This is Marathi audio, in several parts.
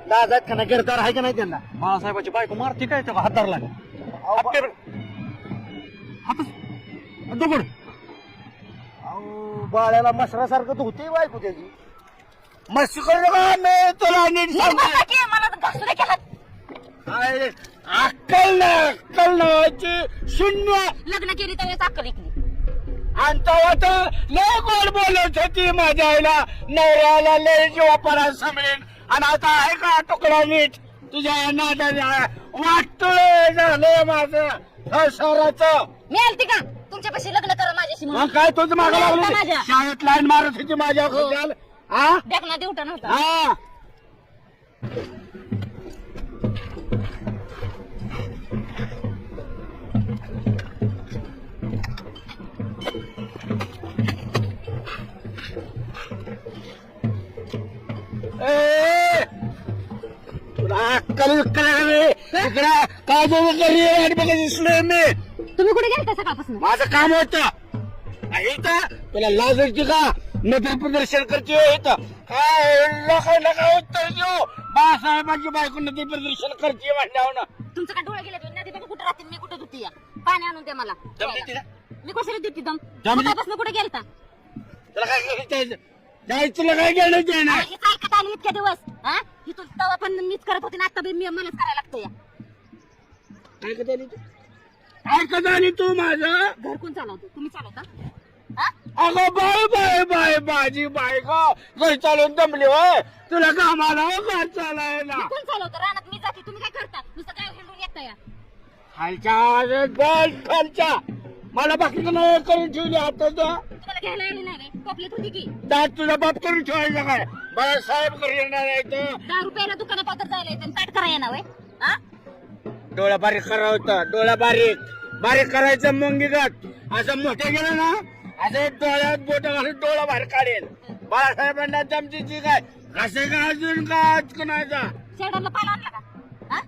लाजात का नाही गरदार आहे का नाही त्यांना? बाळासाहेबाची बायको मारती काय तो हात धरला दगड. अहो बाळ्याला मसरासारखं तर होते बायको त्याची. मस्ती करू नका, मी तुला नीट सांगतो. मला तर घासू दे की हात. अरे, अक्कल नावाची शून्य. लग्न केली त्यावेळेस अक्कल ऐकली. आणि तेव्हा तर लय गोड बोलत होती माझ्या आईला, नवऱ्याला लय जीवापरात सांभळेन. आणि आता आहे का तुकडा नीट तुझ्या नादाने वाटतोय झालंय माझं संसाराचं. मी आलती का तुमच्यापाशी लग्न करा माझ्याशी म्हणून? मग काय तुझं मागं लागलं? माझ्या. शाळेत लाईन मारत होती माझ्या हो. हा देखना देवटा नव्हता. हा. ए, तुला अक्कल काय दिसलोय मी. तुम्ही कुठे गेलता सकाळपासून? माझं काम होतं इथं. तुला लाज येते का? नदी प्रदर्शन करते इथं. काय लोकांना काय उत्तर देऊ? बाळासाहेबांची बायको नदी प्रदर्शन करते म्हणल्यावर ना. तुमचं काय डोळे गेले नदी बघ कुठे राहतील, मी कुठे धुती पाणी आणून दे मला. दम देते ना? मी कशाला देते दम? दम दे. सकाळपासून कुठे गेलता? तुला काय जायचं तुला काय घेणं ना? हेच ऐकत आली इतक्या दिवस. हा इथून तवा पण मीच करत होती ना, आता बी मलाच करायला लागतं या. ऐकत आली तू? ऐकत आली तू माझं? घर कोण चालवतो? तुम्ही चालवता? हा? अगं बाय बाय बाय माझी बायको घरी चालून दमली होय. तुला कामाला घर चालायला मी कोण चालवतं? रानात मी जाते, तुम्ही काय करता? नुसतं काय हिंडून येता या. खालच्या बस खालच्या मला बाकी नाही करून ठेवली आता तुम्हाला घ्यायला आली नाही रे? कोपल्यात होती की त्यात तुझा बाप करून ठेवायचा काय? बाळासाहेब घरी येणार आहे तर 10 रुपयाला दुकाना पात्र जायला येतं आणि ताट करायला येणार होय? हा? डोळा बारीक करा होता. डोळा बारीक बारीक करायचं मुंगीगत. असं मोठे गेलं ना असं डोळ्यात बोट घालून डोळा बाहेर काढेल. बाळासाहेबांना जमतीची काय कसे का अजून का कुणाचा शेडाला पाला आणला का? हा?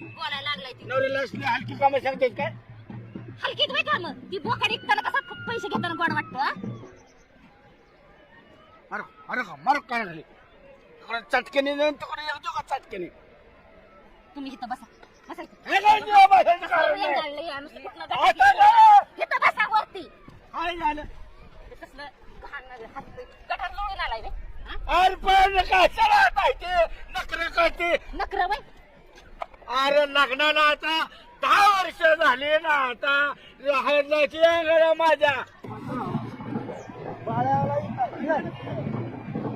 बोलायला लागलाय ती. नवरीला असली हलकी कामं सांगतेस काय? हलकीत बाई काम ती बोकाड ऐकताना कसा पैसे घेताना गोड वाटतं. हा? मार काय झाली चटकेने तिकडे येतो का चटकेने? तुम्ही इथं बसा. बसा इथं. हे काय तुला बसायचं कारण सवयी नाही? लागली आहे. नुसतं कुठलं आता गटार झालं. इथं बसा वरती. काय झालं? ते कसलं गटार लोळून आलाय रे. हा? अरे पण कशाला पाहिजे नखरे करते? नखरं बाई. अरे लग्नाला आता 10 वर्ष झाली ना. आता हळदची अंगड्या माझ्या बाळा